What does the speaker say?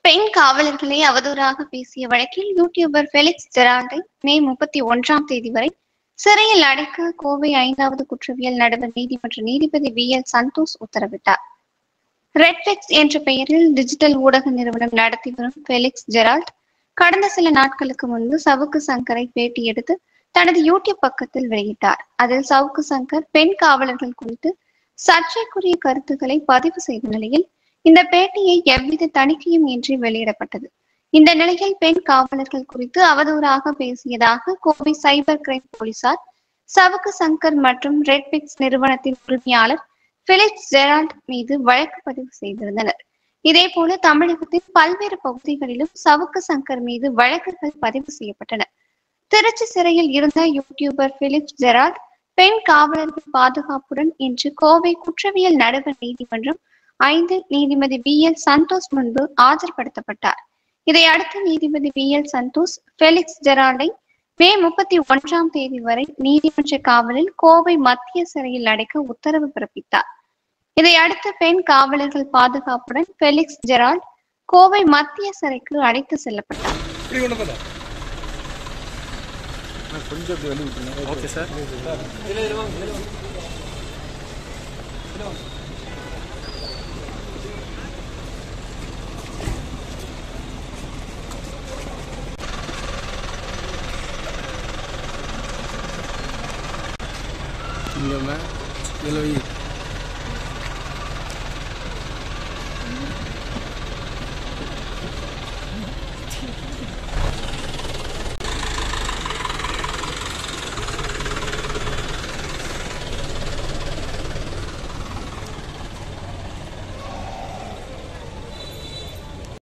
பெண் காவலர்களை அவதூறாக பேசிய வழக்கில் யூடியூபர் ஃபெலிக்ஸ் ஜெரால்டை மே 31 வரை சிறையில் அடைக்க கோவை 5வது குற்றவியல் நடுவர் நீதிமன்ற நீதிபதி VL சந்தோஷ் உத்தரவிட்டார். ரெட்ஃபிக்ஸ் என்ற பெயரில் டிஜிட்டல் ஊடக நிறுவனம் நடத்தி வரும் ஃபெலிக்ஸ் ஜெரால்ட் கடந்த சில நாட்களுக்கு முன்பு சவுக்கு சங்கரை பேட்டி எடுத்து தனது யூடியூப் பக்கத்தில் வெளியிட்டார். அதில் சவுக்கு சங்கர் பெண் காவலர்கள் குறித்து சர்ச்சைக்குரிய கருத்துக்களை பதிவு செய்த நிலையில் இந்த பேட்டியை எவ்வித தணிக்கையும் இன்றி வெளியிடப்பட்டது. இந்த நிலையில் பெண் காவலர்கள் குறித்து அவதூறாக பேசியதாக கோவை சைபர் கிரைம் போலீசார் சவுக்கு சங்கர் மற்றும் ரெட்ஃபிக்ஸ் நிறுவனத்தின் உரிமையாளர் ஃபெலிக்ஸ் ஜெரால்ட் மீது வழக்கு பதிவு செய்திருந்தனர். இதேபோல தமிழகத்தின் பல்வேறு பகுதிகளிலும் சவுக்கு சங்கர் மீது வழக்குகள் பதிவு செய்யப்பட்டன. திருச்சி சிறையில் இருந்த யூடியூபர் ஃபெலிக்ஸ் ஜெரால்ட் பெண் காவலர்கள் பாதுகாப்புடன் இன்று கோவை குற்றவியல் நடுவர் நீதிமன்றம் 5 நீதிபதி VL சந்தோஷ் முன்பு ஆஜர்படுத்தப்பட்டார். இதையடுத்து நீதிபதி VL சந்தோஷ் ஃபெலிக்ஸ் ஜெரால்டை மே 31 வரை நீதிமன்ற காவலில் கோவை மத்திய சிறையில் அடைக்க உத்தரவு பிறப்பித்தார். இதையடுத்து பெண் காவலர்கள் பாதுகாப்புடன் ஃபெலிக்ஸ் ஜெரால்ட் கோவை மத்திய சிறைக்கு அழைத்து செல்லப்பட்டார். Iya, Mbak.